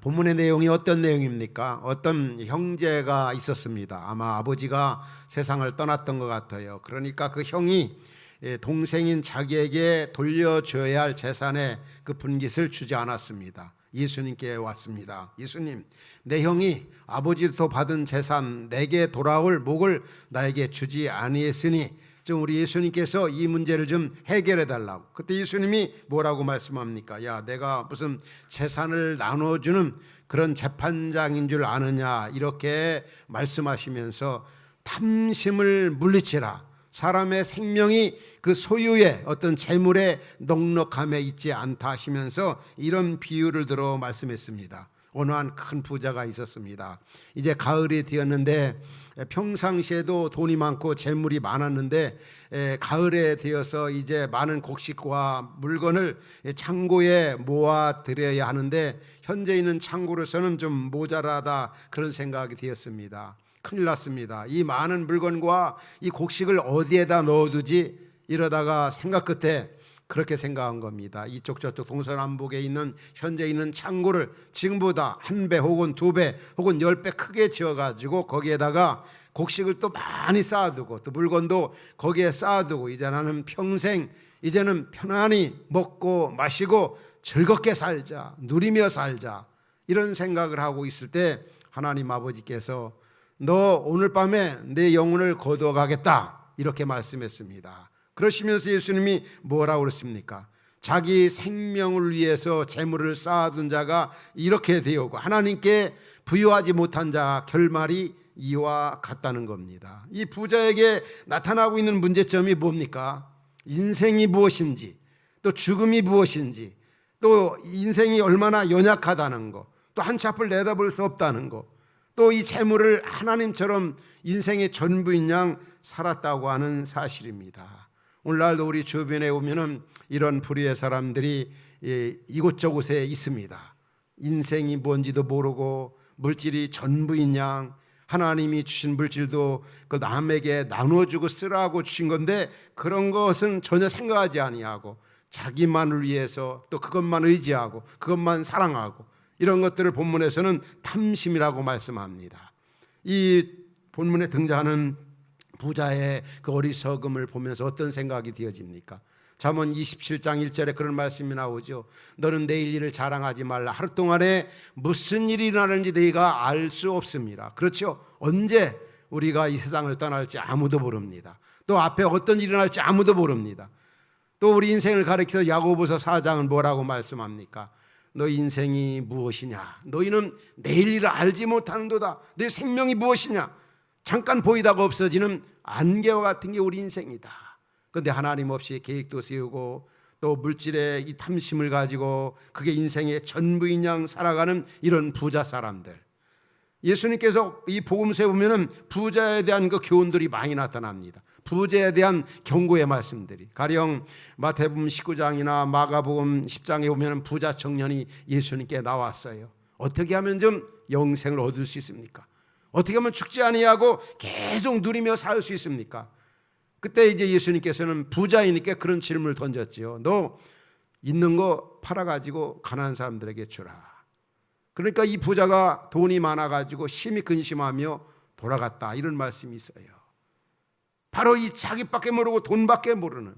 본문의 내용이 어떤 내용입니까? 어떤 형제가 있었습니다. 아마 아버지가 세상을 떠났던 것 같아요. 그러니까 그 형이 동생인 자기에게 돌려줘야 할 재산의 그 분깃을 주지 않았습니다. 예수님께 왔습니다. 예수님, 내 형이 아버지로부터 받은 재산 내게 돌아올 목을 나에게 주지 아니했으니 좀 우리 예수님께서 이 문제를 좀 해결해 달라고. 그때 예수님이 뭐라고 말씀합니까? 야, 내가 무슨 재산을 나눠주는 그런 재판장인 줄 아느냐, 이렇게 말씀하시면서 탐심을 물리치라. 사람의 생명이 그 소유의 어떤 재물의 넉넉함에 있지 않다 하시면서 이런 비유를 들어 말씀했습니다. 어느 한 큰 부자가 있었습니다. 이제 가을이 되었는데 평상시에도 돈이 많고 재물이 많았는데 가을에 되어서 이제 많은 곡식과 물건을 창고에 모아드려야 하는데 현재 있는 창고로서는 좀 모자라다, 그런 생각이 되었습니다. 큰일 났습니다. 이 많은 물건과 이 곡식을 어디에다 넣어두지? 이러다가 생각 끝에 그렇게 생각한 겁니다. 이쪽 저쪽 동서남북에 있는 현재 있는 창고를 지금보다 1배 혹은 2배 혹은 10배 크게 지어가지고 거기에다가 곡식을 또 많이 쌓아두고 또 물건도 거기에 쌓아두고 이제 나는 평생 이제는 편안히 먹고 마시고 즐겁게 살자, 누리며 살자, 이런 생각을 하고 있을 때 하나님 아버지께서 너 오늘 밤에 내 영혼을 거두어가겠다, 이렇게 말씀했습니다. 그러시면서 예수님이 뭐라고 그랬습니까? 자기 생명을 위해서 재물을 쌓아둔 자가 이렇게 되오고 하나님께 부여하지 못한 자 결말이 이와 같다는 겁니다. 이 부자에게 나타나고 있는 문제점이 뭡니까? 인생이 무엇인지, 또 죽음이 무엇인지, 또 인생이 얼마나 연약하다는 거, 또 한치 앞을 내다볼 수 없다는 거, 또 이 재물을 하나님처럼 인생의 전부인 양 살았다고 하는 사실입니다. 오늘날도 우리 주변에 오면은 이런 부류의 사람들이 이곳저곳에 있습니다. 인생이 뭔지도 모르고 물질이 전부인 양, 하나님이 주신 물질도 그 남에게 나눠주고 쓰라고 주신 건데 그런 것은 전혀 생각하지 아니하고 자기만을 위해서 또 그것만 의지하고 그것만 사랑하고, 이런 것들을 본문에서는 탐심이라고 말씀합니다. 이 본문에 등장하는 부자의 그 어리석음을 보면서 어떤 생각이 되어집니까? 잠언 27장 1절에 그런 말씀이 나오죠. 너는 내일 일을 자랑하지 말라. 하루 동안에 무슨 일이 일어나는지 너희가 알 수 없습니다. 그렇죠? 언제 우리가 이 세상을 떠날지 아무도 모릅니다. 또 앞에 어떤 일이 일어날지 아무도 모릅니다. 또 우리 인생을 가리켜서 야고보서 4장은 뭐라고 말씀합니까? 너 인생이 무엇이냐? 너희는 내일 일을 알지 못하는도다. 내 생명이 무엇이냐? 잠깐 보이다가 없어지는 안개와 같은 게 우리 인생이다. 그런데 하나님 없이 계획도 세우고 또 물질의 이 탐심을 가지고 그게 인생의 전부인 양 살아가는 이런 부자 사람들, 예수님께서 이 복음서에 보면은 부자에 대한 그 교훈들이 많이 나타납니다. 부자에 대한 경고의 말씀들이, 가령 마태복음 19장이나 마가복음 10장에 보면 부자 청년이 예수님께 나왔어요. 어떻게 하면 좀 영생을 얻을 수 있습니까? 어떻게 하면 죽지 아니하고 계속 누리며 살 수 있습니까? 그때 이제 예수님께서는 부자이니까 그런 질문을 던졌지요. 너 있는 거 팔아가지고 가난한 사람들에게 주라. 그러니까 이 부자가 돈이 많아가지고 심히 근심하며 돌아갔다, 이런 말씀이 있어요. 바로 이 자기밖에 모르고 돈밖에 모르는,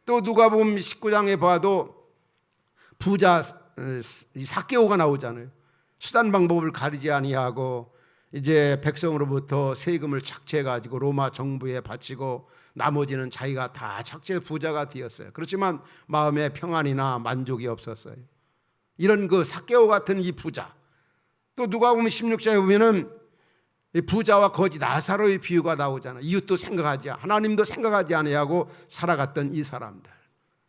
또 누가복음 19장에 봐도 부자 삭개오가 나오잖아요. 수단 방법을 가리지 아니하고 이제 백성으로부터 세금을 착취해 가지고 로마 정부에 바치고 나머지는 자기가 다 착취해 부자가 되었어요. 그렇지만 마음에 평안이나 만족이 없었어요. 이런 그 삭개오 같은 이 부자. 또 누가복음 16장에 보면은 이 부자와 거지 나사로의 비유가 나오잖아요. 이웃도 생각하지, 하나님도 생각하지 아니하고 살아갔던 이 사람들,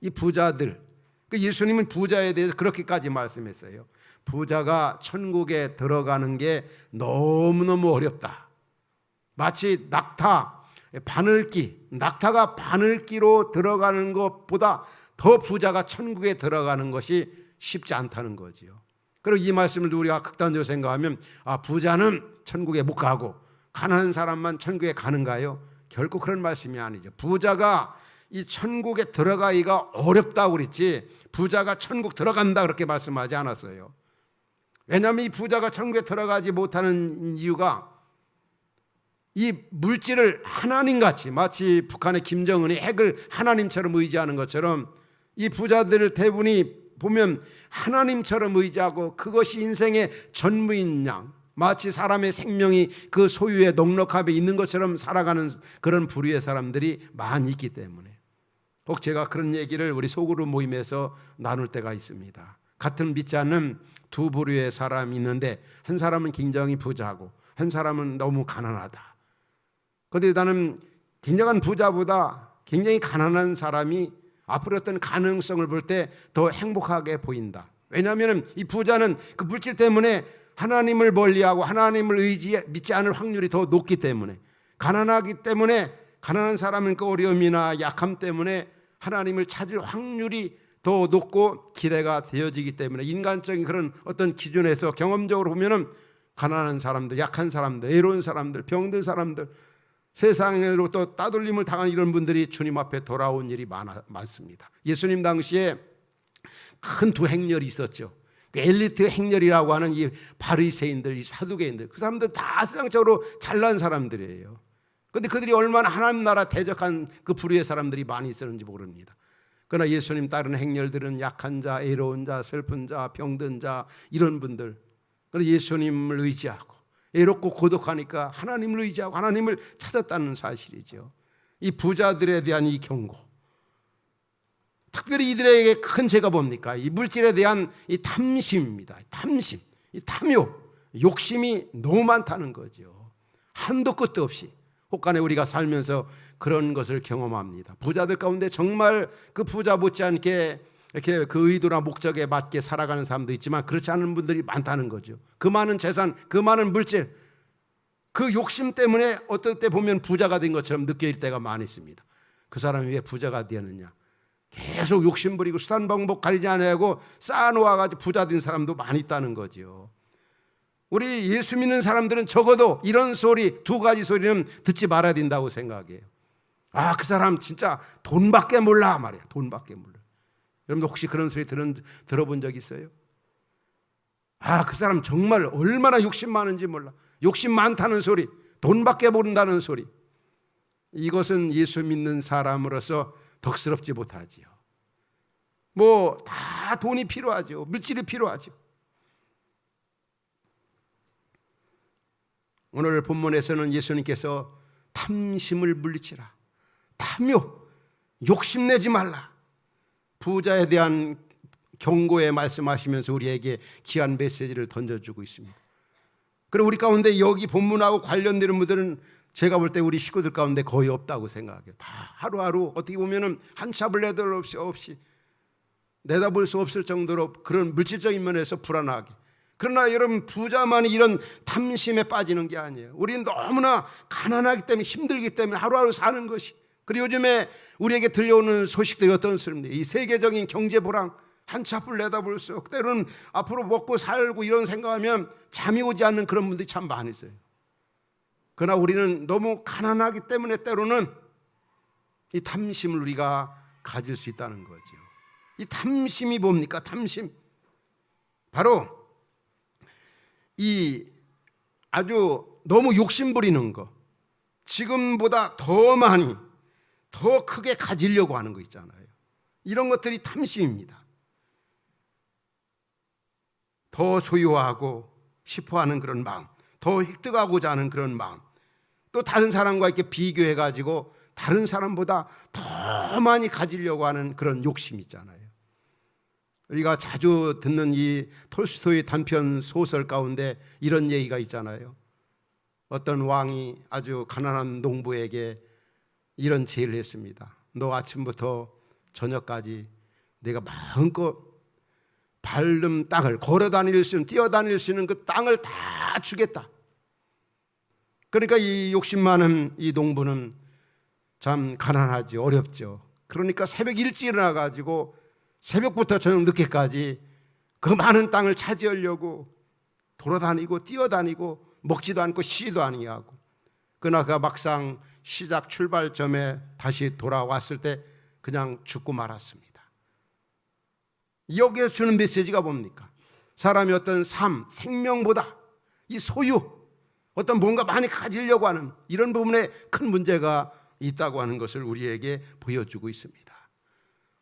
이 부자들. 그 예수님은 부자에 대해서 그렇게까지 말씀했어요. 부자가 천국에 들어가는 게 너무너무 어렵다. 마치 낙타, 낙타가 바늘기로 들어가는 것보다 더 부자가 천국에 들어가는 것이 쉽지 않다는 거지요. 그리고 이 말씀을 우리가 극단적으로 생각하면 부자는 천국에 못 가고 가난한 사람만 천국에 가는가요? 결코 그런 말씀이 아니죠. 부자가 이 천국에 들어가기가 어렵다고 그랬지 부자가 천국 들어간다 그렇게 말씀하지 않았어요. 왜냐하면 이 부자가 천국에 들어가지 못하는 이유가 이 물질을 하나님같이, 마치 북한의 김정은이 핵을 하나님처럼 의지하는 것처럼 이 부자들 대부분이 보면 하나님처럼 의지하고 그것이 인생의 전부인 양, 마치 사람의 생명이 그 소유의 넉넉함에 있는 것처럼 살아가는 그런 부류의 사람들이 많이 있기 때문에 꼭 제가 그런 얘기를 우리 소그룹 모임에서 나눌 때가 있습니다. 같은 믿지 않는 두 부류의 사람이 있는데 한 사람은 굉장히 부자고 한 사람은 너무 가난하다. 그런데 나는 굉장한 부자보다 굉장히 가난한 사람이 앞으로 어떤 가능성을 볼 때 더 행복하게 보인다. 왜냐하면 이 부자는 그 물질 때문에 하나님을 멀리하고 하나님을 믿지 않을 확률이 더 높기 때문에, 가난하기 때문에 가난한 사람은 그 어려움이나 약함 때문에 하나님을 찾을 확률이 더 높고 기대가 되어지기 때문에 인간적인 그런 어떤 기준에서 경험적으로 보면은 가난한 사람들, 약한 사람들, 외로운 사람들, 병든 사람들, 세상으로 또 따돌림을 당한 이런 분들이 주님 앞에 돌아온 일이 많습니다. 예수님 당시에 큰 두 행렬이 있었죠. 그 엘리트 행렬이라고 하는 이 바리새인들, 이 사두개인들, 그 사람들 다 세상적으로 잘난 사람들이에요. 그런데 그들이 얼마나 하나님 나라 대적한 그 부류의 사람들이 많이 있었는지 모릅니다. 그러나 예수님 따르는 행렬들은 약한 자, 애로운 자, 슬픈 자, 병든 자, 이런 분들, 그래서 예수님을 의지하고 애롭고 고독하니까 하나님을 의지하고 하나님을 찾았다는 사실이죠. 이 부자들에 대한 이 경고, 특별히 이들에게 큰 죄가 뭡니까? 이 물질에 대한 이 탐심입니다. 탐심, 이 탐욕, 욕심이 너무 많다는 거죠. 한도 끝도 없이 혹간에 우리가 살면서 그런 것을 경험합니다. 부자들 가운데 정말 그 부자 못지않게 이렇게 그 의도나 목적에 맞게 살아가는 사람도 있지만 그렇지 않은 분들이 많다는 거죠. 그 많은 재산, 그 많은 물질, 그 욕심 때문에 어떨 때 보면 부자가 된 것처럼 느껴질 때가 많이 있습니다. 그 사람이 왜 부자가 되었느냐? 계속 욕심 부리고 수단 방법 가리지 않고 쌓아놓아가지고 부자 된 사람도 많이 있다는 거죠. 우리 예수 믿는 사람들은 적어도 이런 소리, 두 가지 소리는 듣지 말아야 된다고 생각해요. 아, 그 사람 진짜 돈밖에 몰라 말이야. 돈밖에 몰라. 여러분들 혹시 그런 소리 들어본 적 있어요? 아, 그 사람 정말 얼마나 욕심 많은지 몰라. 욕심 많다는 소리, 돈밖에 모른다는 소리. 이것은 예수 믿는 사람으로서 덕스럽지 못하지요. 뭐 다 돈이 필요하죠. 물질이 필요하죠. 오늘 본문에서는 예수님께서 탐심을 물리치라, 탐욕, 욕심내지 말라, 부자에 대한 경고에 말씀하시면서 우리에게 귀한 메시지를 던져주고 있습니다. 그리고 우리 가운데 여기 본문하고 관련되는 분들은 제가 볼 때 우리 식구들 가운데 거의 없다고 생각해요. 다 하루하루 어떻게 보면은 한 찹을 내들 없이 내다볼 수 없을 정도로 그런 물질적인 면에서 불안하게. 그러나 여러분, 부자만이 이런 탐심에 빠지는 게 아니에요. 우리는 너무나 가난하기 때문에, 힘들기 때문에 하루하루 사는 것이. 그리고 요즘에 우리에게 들려오는 소식들이 어떤 소리입니까? 이 세계적인 경제 불황, 한치 앞을 내다볼 수 없고 때로는 앞으로 먹고 살고 이런 생각하면 잠이 오지 않는 그런 분들이 참 많이 있어요. 그러나 우리는 너무 가난하기 때문에 때로는 이 탐심을 우리가 가질 수 있다는 거죠. 이 탐심이 뭡니까? 탐심, 바로 이 아주 너무 욕심 부리는 거, 지금보다 더 많이 더 크게 가지려고 하는 거 있잖아요. 이런 것들이 탐심입니다. 더 소유하고 싶어하는 그런 마음, 더 획득하고자 하는 그런 마음, 또 다른 사람과 이렇게 비교해가지고 다른 사람보다 더 많이 가지려고 하는 그런 욕심 있잖아요. 우리가 자주 듣는 이 톨스토이 단편 소설 가운데 이런 얘기가 있잖아요. 어떤 왕이 아주 가난한 농부에게 이런 제의를 했습니다. 너 아침부터 저녁까지 내가 마음껏 밟는 땅을, 걸어 다닐 수 있는, 뛰어 다닐 수 있는 그 땅을 다 주겠다. 그러니까 이 욕심 많은 이 농부는 참 가난하지, 어렵죠. 그러니까 새벽 일찍 일어나가지고 새벽부터 저녁 늦게까지 그 많은 땅을 차지하려고 돌아다니고 뛰어다니고 먹지도 않고 쉬지도 아니하고, 그러나 그가 막상 시작 출발점에 다시 돌아왔을 때 그냥 죽고 말았습니다. 여기에 주는 메시지가 뭡니까? 사람이 어떤 삶, 생명보다 이 소유, 어떤 뭔가 많이 가지려고 하는 이런 부분에 큰 문제가 있다고 하는 것을 우리에게 보여주고 있습니다.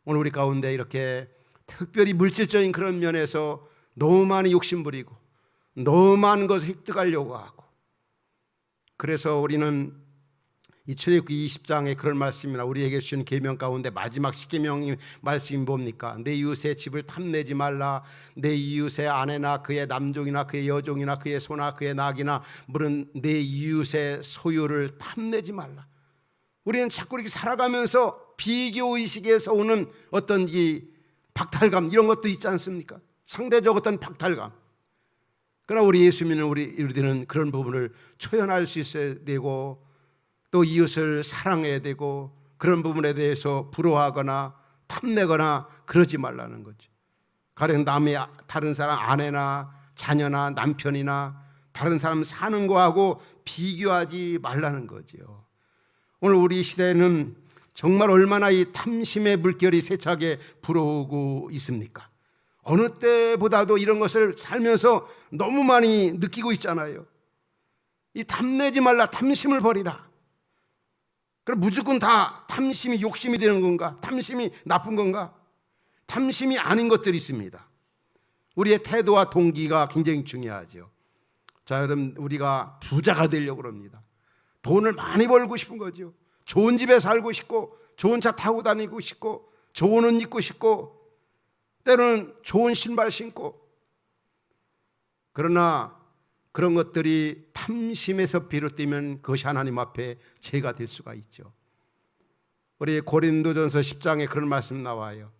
오늘 우리 가운데 이렇게 특별히 물질적인 그런 면에서 너무 많이 욕심부리고 너무 많은 것을 획득하려고 하고, 그래서 우리는 이 출애굽기 20장에 그런 말씀이나 우리에게 주신 계명 가운데 마지막 10계명의 말씀이 뭡니까? 내 이웃의 집을 탐내지 말라. 내 이웃의 아내나 그의 남종이나 그의 여종이나 그의 소나 그의 낙이나 물은 내 이웃의 소유를 탐내지 말라. 우리는 자꾸 이렇게 살아가면서 비교의식에서 오는 어떤 이 박탈감, 이런 것도 있지 않습니까? 상대적 어떤 박탈감. 그러나 우리 예수 믿는 우리들은 그런 부분을 초연할 수 있어야 되고, 또 이웃을 사랑해야 되고, 그런 부분에 대해서 부러워하거나 탐내거나 그러지 말라는 거죠. 가령 남의 다른 사람 아내나 자녀나 남편이나 다른 사람 사는 거하고 비교하지 말라는 거죠. 오늘 우리 시대에는 정말 얼마나 이 탐심의 물결이 세차게 불어오고 있습니까? 어느 때보다도 이런 것을 살면서 너무 많이 느끼고 있잖아요. 이 탐내지 말라, 탐심을 버리라. 그럼 무조건 다 탐심이 욕심이 되는 건가? 탐심이 나쁜 건가? 탐심이 아닌 것들이 있습니다. 우리의 태도와 동기가 굉장히 중요하죠. 자, 여러분, 우리가 부자가 되려고 합니다. 돈을 많이 벌고 싶은 거죠. 좋은 집에 살고 싶고, 좋은 차 타고 다니고 싶고, 좋은 옷 입고 싶고, 때로는 좋은 신발 신고. 그러나 그런 것들이 탐심에서 비롯되면 그것이 하나님 앞에 죄가 될 수가 있죠. 우리 고린도전서 10장에 그런 말씀 나와요.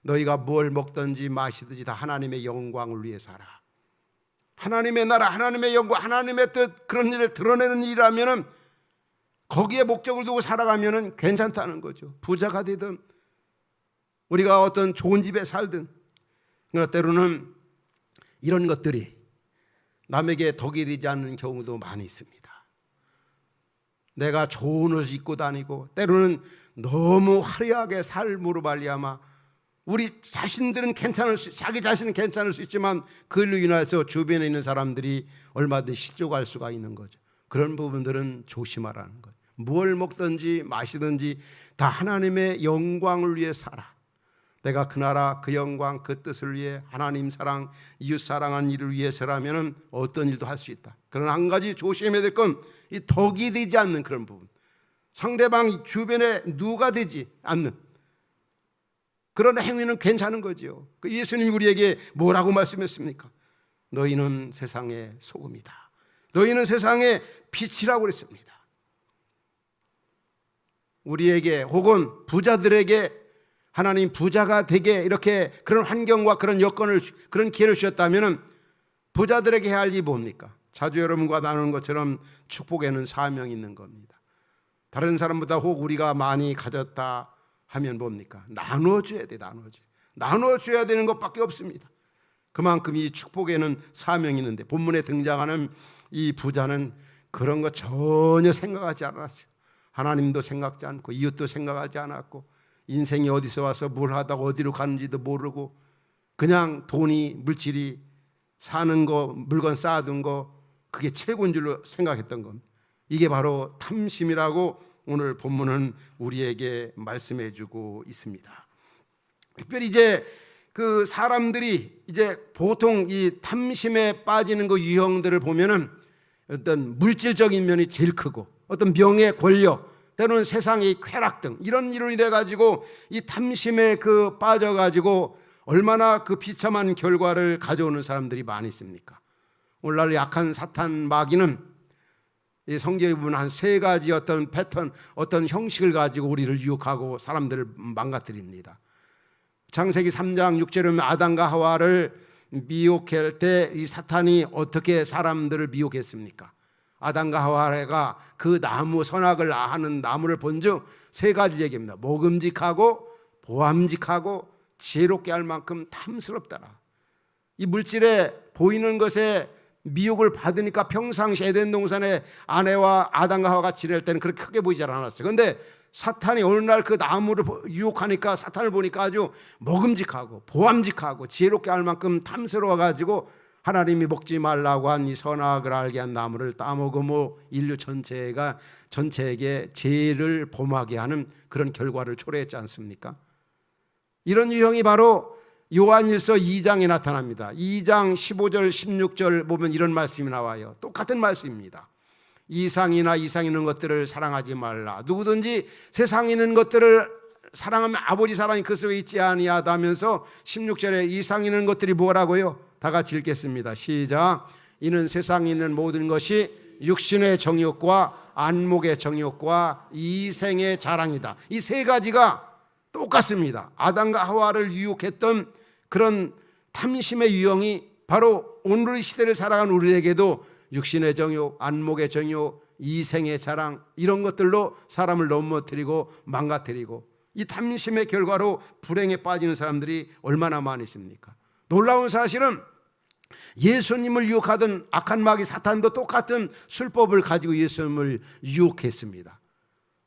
너희가 뭘 먹든지 마시든지 다 하나님의 영광을 위해 살아. 하나님의 나라, 하나님의 영광, 하나님의 뜻, 그런 일을 드러내는 일이라면 거기에 목적을 두고 살아가면 괜찮다는 거죠. 부자가 되든 우리가 어떤 좋은 집에 살든. 그러나 때로는 이런 것들이 남에게 덕이 되지 않는 경우도 많이 있습니다. 내가 좋은 옷을 입고 다니고, 때로는 너무 화려하게 삶으로 말미암아 우리 자신들은 자기 자신은 괜찮을 수 있지만 그걸로 인해서 주변에 있는 사람들이 얼마든지 실족할 수가 있는 거죠. 그런 부분들은 조심하라는 거예요. 뭘 먹든지 마시든지 다 하나님의 영광을 위해 살아. 내가 그 나라, 그 영광, 그 뜻을 위해 하나님 사랑, 이웃 사랑하는 일을 위해서라면 어떤 일도 할 수 있다. 그러나 한 가지 조심해야 될 건 이 덕이 되지 않는 그런 부분, 상대방 주변에 누가 되지 않는 그런 행위는 괜찮은 거죠. 그 예수님이 우리에게 뭐라고 말씀했습니까? 너희는 세상의 소금이다. 너희는 세상의 빛이라고 그랬습니다. 우리에게 혹은 부자들에게 하나님 부자가 되게 이렇게 그런 환경과 그런 여건을, 그런 기회를 주셨다면 부자들에게 해야 할 일이 뭡니까? 자주 여러분과 나누는 것처럼 축복에는 사명이 있는 겁니다. 다른 사람보다 혹 우리가 많이 가졌다 하면 뭡니까? 나눠줘야 돼. 나눠줘야 되는 것밖에 없습니다. 그만큼 이 축복에는 사명이 있는데, 본문에 등장하는 이 부자는 그런 거 전혀 생각하지 않았어요. 하나님도 생각지 않고 이웃도 생각하지 않았고, 인생이 어디서 와서 뭘 하다가 어디로 가는지도 모르고 그냥 돈이, 물질이, 사는 거, 물건 쌓아둔 거, 그게 최고인 줄로 생각했던 겁니다. 이게 바로 탐심이라고 오늘 본문은 우리에게 말씀해 주고 있습니다. 특별히 이제 그 사람들이 이제 보통 이 탐심에 빠지는 그 유형들을 보면은 어떤 물질적인 면이 제일 크고, 어떤 명예, 권력, 때로는 세상의 쾌락 등 이런 일을 인해 가지고 이 탐심에 빠져 가지고 얼마나 그 비참한 결과를 가져오는 사람들이 많이 있습니까? 오늘날 약한 사탄 마귀는 이 성경에 보면 한 세 가지 어떤 패턴, 어떤 형식을 가지고 우리를 유혹하고 사람들을 망가뜨립니다. 창세기 3장 6절에 보면 아담과 하와를 미혹할 때 이 사탄이 어떻게 사람들을 미혹했습니까? 아담과 하와가 그 나무, 선악을 하는 나무를 본즉 세 가지 얘기입니다. 먹음직하고 보암직하고 지혜롭게 할 만큼 탐스럽더라. 이 물질에 보이는 것에 미혹을 받으니까 평상시 에덴 동산에 아내와 아담과 하와가 지낼 때는 그렇게 크게 보이지 않았어요. 그런데 사탄이 어느 날 그 나무를 유혹하니까 사탄을 보니까 아주 먹음직하고 보암직하고 지혜롭게 할 만큼 탐스러워 가지고 하나님이 먹지 말라고 한 이 선악을 알게 한 나무를 따먹으며 인류 전체에게 죄를 범하게 하는 그런 결과를 초래했지 않습니까? 이런 유형이 바로 요한일서 2장에 나타납니다. 2장 15절 16절 보면 이런 말씀이 나와요. 똑같은 말씀입니다. 이상이나 이상 있는 것들을 사랑하지 말라. 누구든지 세상에 있는 것들을 사랑하면 아버지 사랑이 그 속에 있지 아니하다면서 16절에 이상 있는 것들이 뭐라고요? 다 같이 읽겠습니다. 시작. 이는 세상에 있는 모든 것이 육신의 정욕과 안목의 정욕과 이생의 자랑이다. 이 세 가지가 똑같습니다. 아담과 하와를 유혹했던 그런 탐심의 유형이 바로 오늘의 시대를 살아가는 우리에게도 육신의 정욕, 안목의 정욕, 이생의 자랑 이런 것들로 사람을 넘어뜨리고 망가뜨리고 이 탐심의 결과로 불행에 빠지는 사람들이 얼마나 많이 있습니까? 놀라운 사실은 예수님을 유혹하던 악한 마귀 사탄도 똑같은 술법을 가지고 예수님을 유혹했습니다.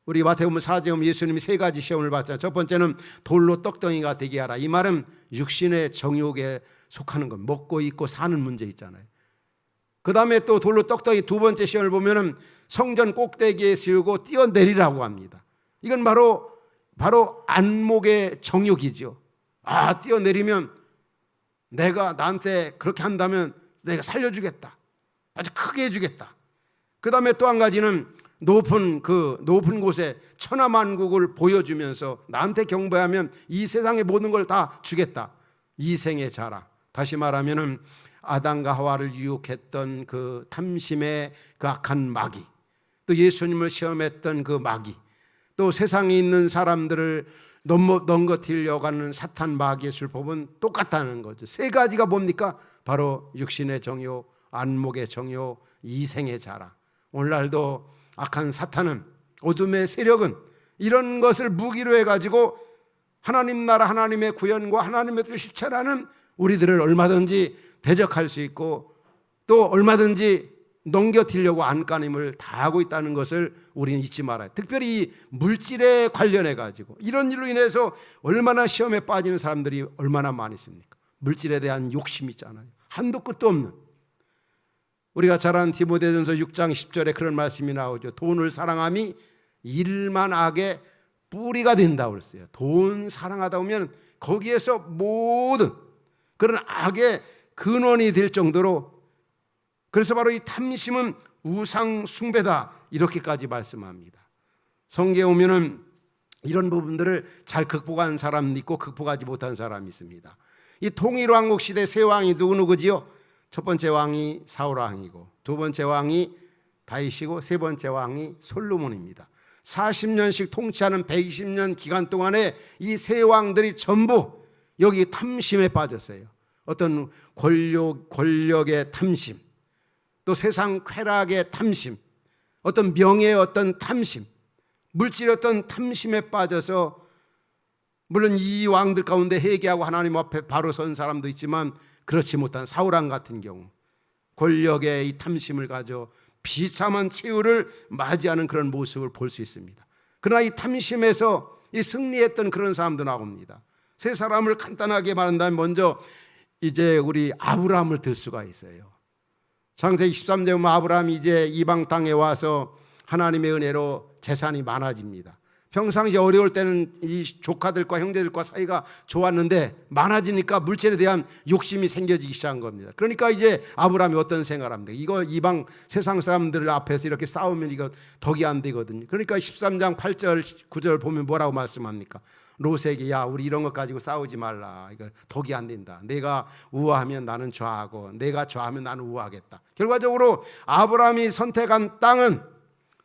우리 마태복음 4장에 예수님이 세 가지 시험을 받잖아요. 첫 번째는 돌로 떡덩이가 되게 하라. 이 말은 육신의 정욕에 속하는 것, 먹고 입고 사는 문제 있잖아요. 그 다음에 또 돌로 떡덩이 두 번째 시험을 보면은 성전 꼭대기에 세우고 뛰어내리라고 합니다. 이건 바로 안목의 정욕이죠. 뛰어내리면 내가 나한테 그렇게 한다면 내가 살려주겠다. 아주 크게 해주겠다. 그 다음에 또 한 가지는 높은 곳에 천하만국을 보여주면서 나한테 경배하면 이 세상의 모든 걸 다 주겠다. 이생의 자랑. 다시 말하면은 아담과 하와를 유혹했던 그 탐심의 그 악한 마귀, 또 예수님을 시험했던 그 마귀, 또 세상에 있는 사람들을 넘거뜨리려고 하는 사탄 마귀의 술법은 똑같다는 거죠. 세 가지가 뭡니까? 바로 육신의 정욕, 안목의 정욕, 이생의 자랑. 오늘날도 악한 사탄은, 어둠의 세력은 이런 것을 무기로 해가지고 하나님 나라, 하나님의 구현과 하나님의 뜻을 실천하는 우리들을 얼마든지 대적할 수 있고 또 얼마든지 넘겨뜨리려고 안간힘을 다하고 있다는 것을 우리는 잊지 말아요. 특별히 이 물질에 관련해 가지고 이런 일로 인해서 얼마나 시험에 빠지는 사람들이 얼마나 많이 있습니까? 물질에 대한 욕심이 있잖아요. 한도 끝도 없는. 우리가 잘 아는 디모데전서 6장 10절에 그런 말씀이 나오죠. 돈을 사랑함이 일만 악의 뿌리가 된다고 그랬어요. 돈 사랑하다 보면 거기에서 모든 그런 악의 근원이 될 정도로, 그래서 바로 이 탐심은 우상 숭배다 이렇게까지 말씀합니다. 성경에 오면은 이런 부분들을 잘 극복한 사람이 있고 극복하지 못한 사람이 있습니다. 이 통일왕국 시대 세 왕이 누구지요? 첫 번째 왕이 사울 왕이고, 두 번째 왕이 다윗이고, 세 번째 왕이 솔로몬입니다. 40년씩 통치하는 120년 기간 동안에 이 세 왕들이 전부 여기 탐심에 빠졌어요. 어떤 권력의 탐심, 또 세상 쾌락의 탐심, 어떤 명예의 어떤 탐심, 물질의 어떤 탐심에 빠져서, 물론 이 왕들 가운데 회개하고 하나님 앞에 바로 선 사람도 있지만 그렇지 못한 사울왕 같은 경우 권력의 이 탐심을 가져 비참한 최후를 맞이하는 그런 모습을 볼 수 있습니다. 그러나 이 탐심에서 이 승리했던 그런 사람도 나옵니다. 세 사람을 간단하게 말한다면 먼저 이제 우리 아브라함을 들 수가 있어요. 창세기 13장 보면 아브라함이 이제 이방 땅에 와서 하나님의 은혜로 재산이 많아집니다. 평상시 어려울 때는 이 조카들과 형제들과 사이가 좋았는데 많아지니까 물질에 대한 욕심이 생겨지기 시작한 겁니다. 그러니까 이제 아브라함이 어떤 생각을 합니까? 이거 이방 세상 사람들 앞에서 이렇게 싸우면 이거 덕이 안 되거든요. 그러니까 13장 8절 9절 보면 뭐라고 말씀합니까? 롯에게 야 우리 이런 것 가지고 싸우지 말라. 이거 덕이 안 된다. 내가 우아하면 나는 좌하고 내가 좌하면 나는 우아하겠다. 결과적으로 아브라함이 선택한 땅은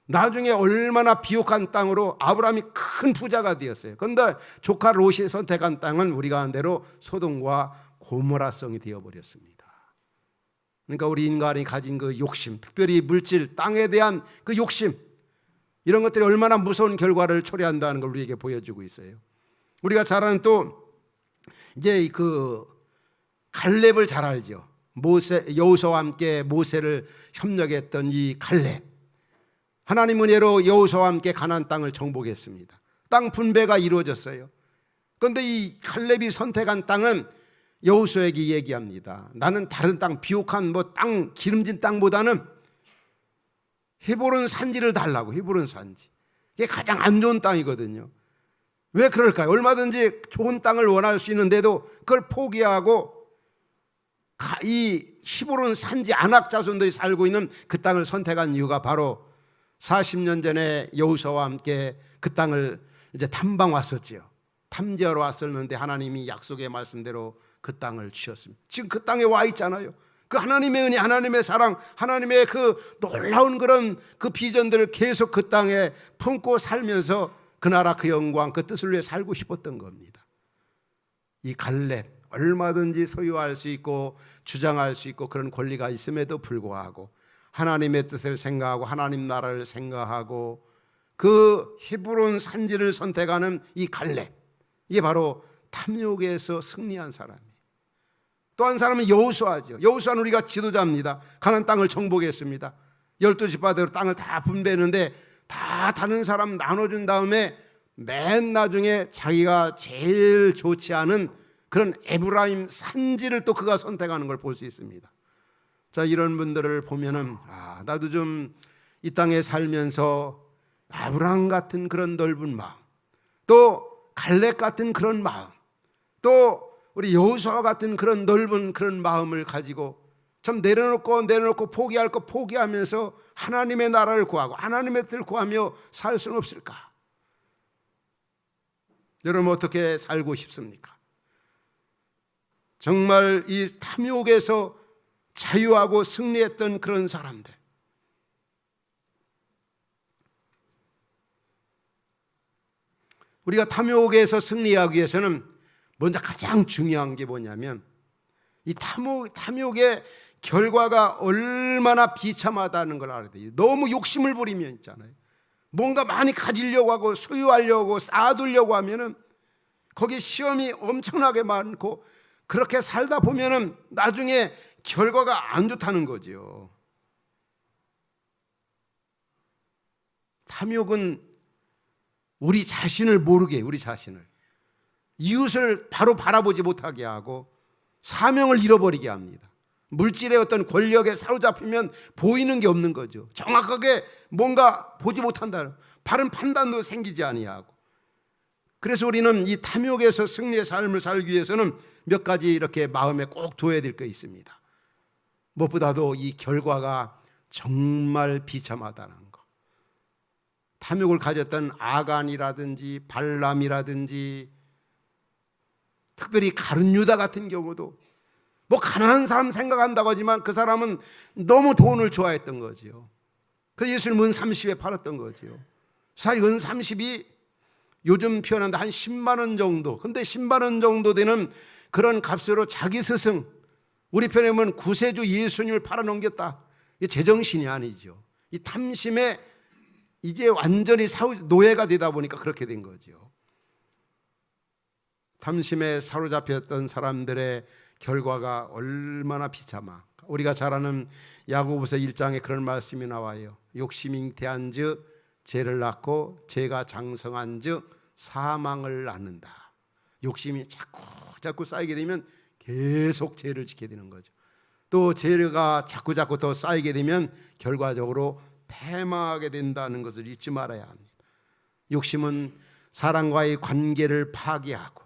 나중에 얼마나 비옥한 땅으로 아브라함이 큰 부자가 되었어요. 그런데 조카 롯이 선택한 땅은 우리가 아는 대로 소돔과 고모라성이 되어버렸습니다. 그러니까 우리 인간이 가진 그 욕심, 특별히 물질, 땅에 대한 그 욕심, 이런 것들이 얼마나 무서운 결과를 초래한다는 걸 우리에게 보여주고 있어요. 우리가 잘 아는 또 이제 그 갈렙을 잘 알죠. 여호수아와 함께 모세를 협력했던 이 갈렙, 하나님 은혜로 여호수아와 함께 가나안 땅을 정복했습니다. 땅 분배가 이루어졌어요. 그런데 이 갈렙이 선택한 땅은 여호수아에게 얘기합니다. 나는 다른 땅, 비옥한 땅, 기름진 땅보다는 헤브론 산지를 달라고. 헤브론 산지, 이게 가장 안 좋은 땅이거든요. 왜 그럴까요? 얼마든지 좋은 땅을 원할 수 있는데도 그걸 포기하고 이 히브론 산지 아낙 자손들이 살고 있는 그 땅을 선택한 이유가 바로 40년 전에 여호수아와 함께 그 땅을 이제 탐방 왔었지요. 탐지하러 왔었는데 하나님이 약속의 말씀대로 그 땅을 주셨습니다. 지금 그 땅에 와 있잖아요. 그 하나님의 은혜, 하나님의 사랑, 하나님의 그 놀라운 그런 그 비전들을 계속 그 땅에 품고 살면서 그 나라 그 영광, 그 뜻을 위해 살고 싶었던 겁니다. 이 갈렙, 얼마든지 소유할 수 있고 주장할 수 있고 그런 권리가 있음에도 불구하고 하나님의 뜻을 생각하고 하나님 나라를 생각하고 그 히브론 산지를 선택하는 이 갈렙, 이게 바로 탐욕에서 승리한 사람이에요. 또 한 사람은 여호수아죠. 여호수아는 우리가 지도자입니다. 가나안 땅을 정복했습니다. 12지파대로 땅을 다 분배했는데 다 다른 사람 나눠준 다음에 맨 나중에 자기가 제일 좋지 않은 그런 에브라임 산지를 또 그가 선택하는 걸 볼 수 있습니다. 자, 이런 분들을 보면은 나도 좀 이 땅에 살면서 아브라함 같은 그런 넓은 마음, 또 갈렙 같은 그런 마음, 또 우리 여호수아 같은 그런 넓은 그런 마음을 가지고 좀 내려놓고 포기할 거 포기하면서 하나님의 나라를 구하고 하나님의 뜻을 구하며 살 수는 없을까? 여러분 어떻게 살고 싶습니까? 정말 이 탐욕에서 자유하고 승리했던 그런 사람들, 우리가 탐욕에서 승리하기 위해서는 먼저 가장 중요한 게 뭐냐면 이 탐욕의 결과가 얼마나 비참하다는 걸 알아야 돼요. 너무 욕심을 부리면 있잖아요. 뭔가 많이 가지려고 하고 소유하려고 쌓아두려고 하면은 거기에 시험이 엄청나게 많고 그렇게 살다 보면은 나중에 결과가 안 좋다는 거죠. 탐욕은 우리 자신을 모르게, 우리 자신을, 이웃을 바로 바라보지 못하게 하고 사명을 잃어버리게 합니다. 물질의 어떤 권력에 사로잡히면 보이는 게 없는 거죠. 정확하게 뭔가 보지 못한다, 바른 판단도 생기지 아니하고. 그래서 우리는 이 탐욕에서 승리의 삶을 살기 위해서는 몇 가지 이렇게 마음에 꼭 둬야 될 게 있습니다. 무엇보다도 이 결과가 정말 비참하다는 거. 탐욕을 가졌던 아간이라든지 발람이라든지 특별히 가룟 유다 같은 경우도 가난한 사람 생각한다고 하지만 그 사람은 너무 돈을 좋아했던 거지요. 그래서 예수님 은 30에 팔았던 거지요. 사실 은 30이 요즘 표현한다 한 10만 원 정도. 근데 10만 원 정도 되는 그런 값으로 자기 스승, 우리 편에 보면 구세주 예수님을 팔아넘겼다. 이게 제정신이 아니죠. 이 탐심에 이제 완전히 노예가 되다 보니까 그렇게 된 거죠. 탐심에 사로잡혔던 사람들의 결과가 얼마나 비참하. 우리가 잘 아는 야고보서 1장에 그런 말씀이 나와요. 욕심이 잉태한즉 죄를 낳고 죄가 장성한즉 사망을 낳는다. 욕심이 자꾸 쌓이게 되면 계속 죄를 짓게 되는 거죠. 또 죄가 자꾸 더 쌓이게 되면 결과적으로 패망하게 된다는 것을 잊지 말아야 합니다. 욕심은 사람과의 관계를 파괴하고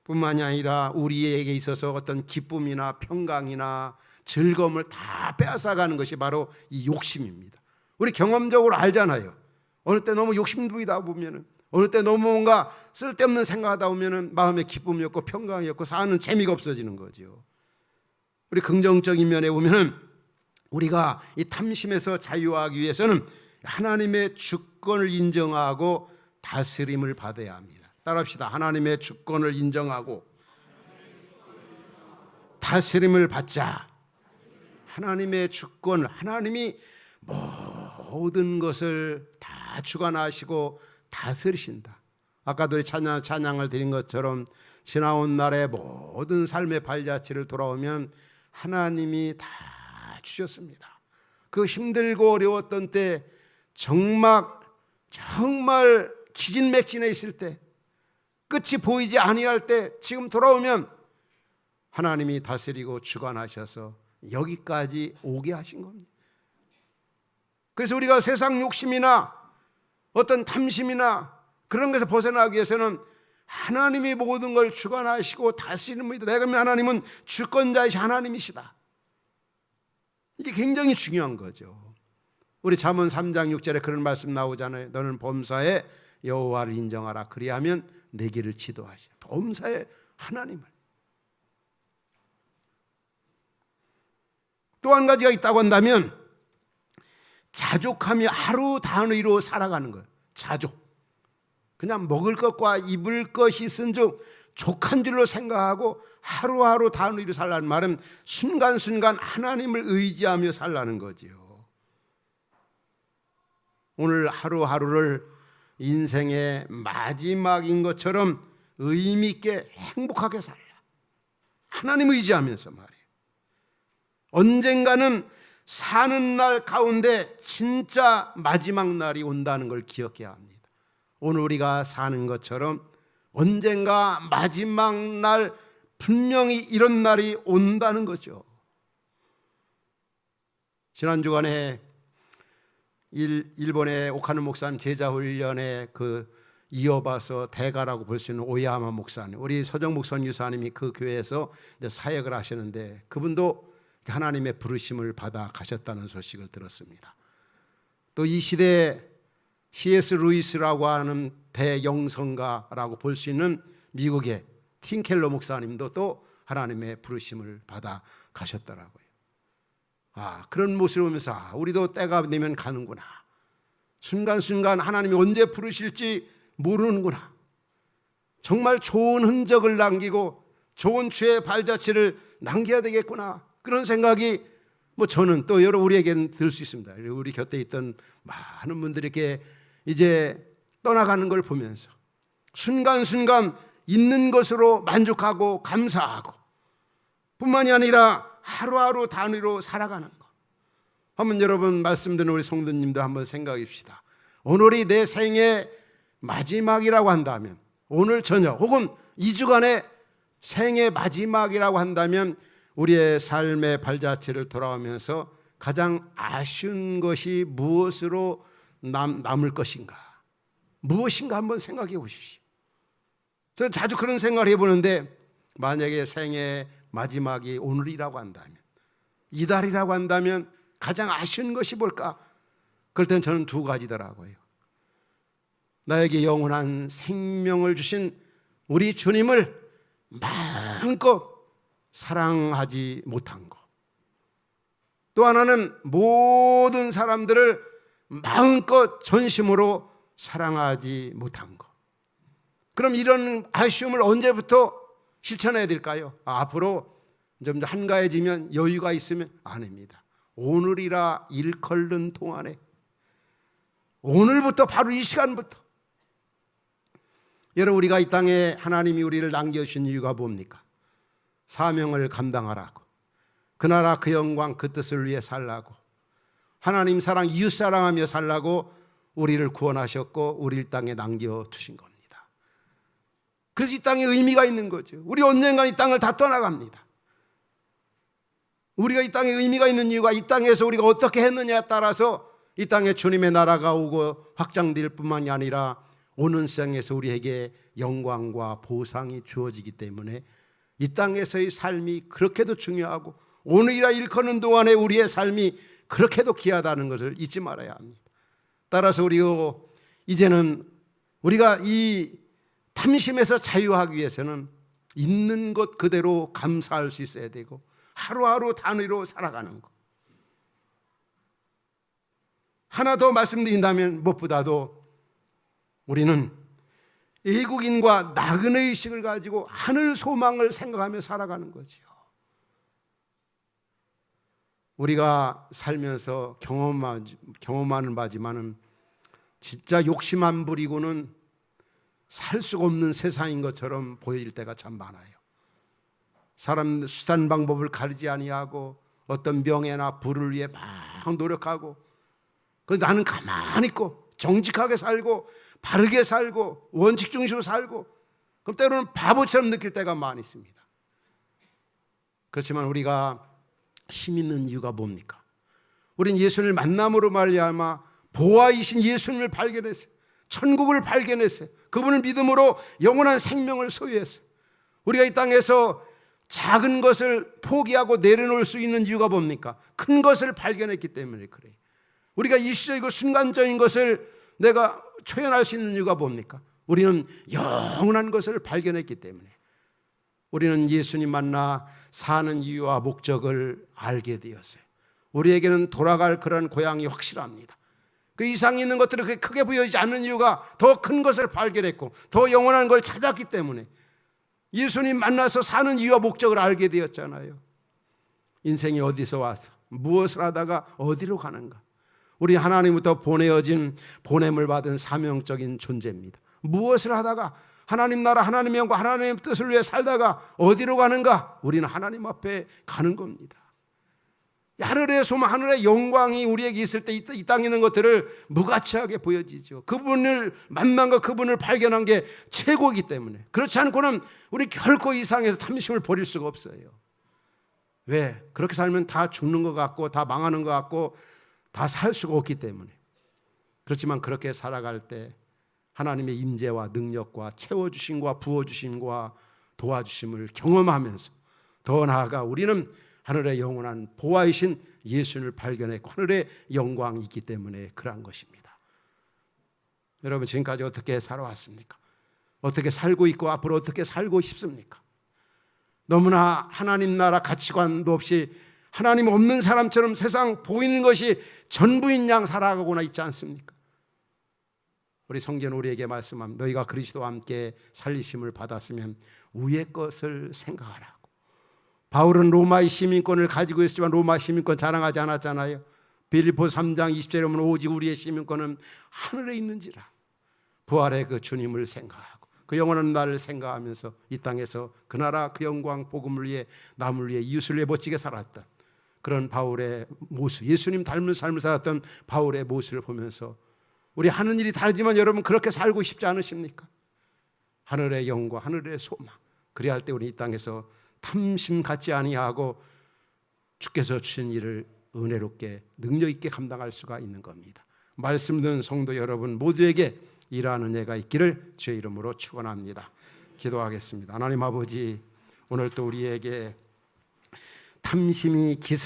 뿐만이 아니라 우리에게 있어서 어떤 기쁨이나 평강이나 즐거움을 다 빼앗아가는 것이 바로 이 욕심입니다. 우리 경험적으로 알잖아요. 어느 때 너무 욕심부리다 보면은, 어느 때 너무 뭔가 쓸데없는 생각하다 보면은 마음에 기쁨이 없고 평강이 없고 사는 재미가 없어지는 거죠. 우리 긍정적인 면에 보면은 우리가 이 탐심에서 자유하기 위해서는 하나님의 주권을 인정하고 다스림을 받아야 합니다. 따라합시다. 하나님의 주권을 인정하고 다스림을 받자. 하나님의 주권, 하나님이 모든 것을 다 주관하시고 다스리신다. 아까도 우리 찬양을 드린 것처럼 지나온 날의 모든 삶의 발자취를 돌아오면 하나님이 다 주셨습니다. 그 힘들고 어려웠던 때, 정말 기진맥진해 있을 때, 끝이 보이지 아니할 때 지금 돌아오면 하나님이 다스리고 주관하셔서 여기까지 오게 하신 겁니다. 그래서 우리가 세상 욕심이나 어떤 탐심이나 그런 것에서 벗어나기 위해서는 하나님이 모든 걸 주관하시고 다스리는 분이다. 내가 믿는 하나님은 주권자이신 하나님이시다. 이게 굉장히 중요한 거죠. 우리 잠언 3장 6절에 그런 말씀 나오잖아요. 너는 범사에 여호와를 인정하라. 그리하면 내 길을 지도하시라. 범사에 하나님을. 또 한 가지가 있다고 한다면 자족하며 하루 단위로 살아가는 거예요. 자족. 그냥 먹을 것과 입을 것이 있은즉 족한 줄로 생각하고 하루하루 단위로 살라는 말은 순간순간 하나님을 의지하며 살라는 거지요. 오늘 하루하루를 인생의 마지막인 것처럼 의미 있게 행복하게 살라. 하나님 의지하면서 말이에요. 언젠가는 사는 날 가운데 진짜 마지막 날이 온다는 걸 기억해야 합니다. 오늘 우리가 사는 것처럼 언젠가 마지막 날 분명히 이런 날이 온다는 거죠. 지난 주간에 일본의 오카노 목사님 제자훈련에 이어봐서 대가라고 볼 수 있는 오야마 목사님, 우리 서정 목선 유사님이 그 교회에서 사역을 하시는데 그분도 하나님의 부르심을 받아 가셨다는 소식을 들었습니다. 또 이 시대에 C.S. 루이스라고 하는 대영성가라고 볼 수 있는 미국의 틴켈러 목사님도 또 하나님의 부르심을 받아 가셨더라고요. 그런 모습을 보면서 우리도 때가 되면 가는구나. 순간순간 하나님이 언제 부르실지 모르는구나. 정말 좋은 흔적을 남기고 좋은 주의 발자취를 남겨야 되겠구나. 그런 생각이 저는 또 여러 우리에게는 들 수 있습니다. 우리 곁에 있던 많은 분들에게 이제 떠나가는 걸 보면서 순간순간 있는 것으로 만족하고 감사하고 뿐만이 아니라 하루하루 단위로 살아가는 것. 한번 여러분 말씀드린 우리 성도님들 한번 생각해 봅시다. 오늘이 내 생의 마지막이라고 한다면, 오늘 저녁 혹은 2주간의 생의 마지막이라고 한다면 우리의 삶의 발자취를 돌아오면서 가장 아쉬운 것이 무엇으로 남을 것인가? 무엇인가 한번 생각해 보십시오. 저는 자주 그런 생각을 해보는데, 만약에 생의 마지막이 오늘이라고 한다면, 이달이라고 한다면 가장 아쉬운 것이 뭘까? 그럴 땐 저는 두 가지더라고요. 나에게 영원한 생명을 주신 우리 주님을 마음껏 사랑하지 못한 것. 또 하나는 모든 사람들을 마음껏 전심으로 사랑하지 못한 것. 그럼 이런 아쉬움을 언제부터 실천해야 될까요? 앞으로 좀 한가해지면, 여유가 있으면 아닙니다. 오늘이라 일컬는 동안에, 오늘부터, 바로 이 시간부터. 여러분, 우리가 이 땅에 하나님이 우리를 남겨주신 이유가 뭡니까? 사명을 감당하라고, 그 나라 그 영광 그 뜻을 위해 살라고, 하나님 사랑 이웃 사랑하며 살라고 우리를 구원하셨고 우리 땅에 남겨두신 겁니다. 그래서 이 땅에 의미가 있는 거죠. 우리 언젠가 이 땅을 다 떠나갑니다. 우리가 이 땅에 의미가 있는 이유가 이 땅에서 우리가 어떻게 했느냐에 따라서 이 땅에 주님의 나라가 오고 확장될 뿐만이 아니라 오는 생에서 우리에게 영광과 보상이 주어지기 때문에 이 땅에서의 삶이 그렇게도 중요하고 오늘이라 일컫는 동안에 우리의 삶이 그렇게도 귀하다는 것을 잊지 말아야 합니다. 따라서 이제는 우리가 이 탐심에서 자유하기 위해서는 있는 것 그대로 감사할 수 있어야 되고 하루하루 단위로 살아가는 것. 하나 더 말씀드린다면 무엇보다도 우리는 애국인과 나그네 의식을 가지고 하늘 소망을 생각하며 살아가는 거죠. 우리가 살면서 경험하는 바지만은 진짜 욕심 안 부리고는 살 수가 없는 세상인 것처럼 보일 때가 참 많아요. 사람 수단 방법을 가리지 아니하고 어떤 명예나 부를 위해 막 노력하고, 나는 가만히 있고 정직하게 살고 바르게 살고 원칙 중심으로 살고, 그럼 때로는 바보처럼 느낄 때가 많이 있습니다. 그렇지만 우리가 힘 있는 이유가 뭡니까? 우린 예수님을 만남으로 말미암아 보아이신 예수님을 발견했어요. 천국을 발견했어요. 그분을 믿음으로 영원한 생명을 소유했어요. 우리가 이 땅에서 작은 것을 포기하고 내려놓을 수 있는 이유가 뭡니까? 큰 것을 발견했기 때문에 그래요. 우리가 일시적이고 순간적인 것을 내가 초연할 수 있는 이유가 뭡니까? 우리는 영원한 것을 발견했기 때문에. 우리는 예수님 만나 사는 이유와 목적을 알게 되었어요. 우리에게는 돌아갈 그런 고향이 확실합니다. 그 이상에 있는 것들을 그렇게 크게 보여지지 않는 이유가 더 큰 것을 발견했고 더 영원한 걸 찾았기 때문에 예수님 만나서 사는 이유와 목적을 알게 되었잖아요. 인생이 어디서 와서 무엇을 하다가 어디로 가는가? 우리 하나님부터 보내어진 보냄을 받은 사명적인 존재입니다. 무엇을 하다가 하나님 나라, 하나님의 영광, 하나님의 뜻을 위해 살다가 어디로 가는가? 우리는 하나님 앞에 가는 겁니다. 하늘의 소망, 하늘의 영광이 우리에게 있을 때 이 땅에 있는 것들을 무가치하게 보여지죠. 그분을 만난 것, 그분을 발견한 게 최고이기 때문에. 그렇지 않고는 우리 결코 이 세상에서 탐심을 버릴 수가 없어요. 왜? 그렇게 살면 다 죽는 것 같고 다 망하는 것 같고 다 살 수가 없기 때문에. 그렇지만 그렇게 살아갈 때 하나님의 임재와 능력과 채워주심과 부어주심과 도와주심을 경험하면서 더 나아가 우리는 하늘의 영원한 보아이신 예수를 발견했고 하늘의 영광이 있기 때문에 그러한 것입니다. 여러분, 지금까지 어떻게 살아왔습니까? 어떻게 살고 있고 앞으로 어떻게 살고 싶습니까? 너무나 하나님 나라 가치관도 없이 하나님 없는 사람처럼 세상 보이는 것이 전부인 양 살아가고나 있지 않습니까? 우리 성경은 우리에게 말씀합니다. 너희가 그리스도와 함께 살리심을 받았으면 위의 것을 생각하라고. 바울은 로마의 시민권을 가지고 있지만 로마 시민권 자랑하지 않았잖아요. 빌립보 3장 20절에 보면 오직 우리의 시민권은 하늘에 있는지라. 부활의 그 주님을 생각하고 그 영원한 날을 생각하면서 이 땅에서 그 나라 그 영광 복음을 위해 남을 위해 이웃을 위해 멋지게 살았던 그런 바울의 모습, 예수님 닮은 삶을 살았던 바울의 모습을 보면서 우리 하는 일이 다르지만 여러분 그렇게 살고 싶지 않으십니까? 하늘의 영광, 하늘의 소망. 그래야 할 때 우리 이 땅에서 탐심 갖지 아니하고 주께서 주신 일을 은혜롭게 능력 있게 감당할 수가 있는 겁니다. 말씀 듣는 성도 여러분 모두에게 이러한 은혜가 있기를 주의 이름으로 축원합니다. 기도하겠습니다. 하나님 아버지, 오늘 또 우리에게 탐심이 기승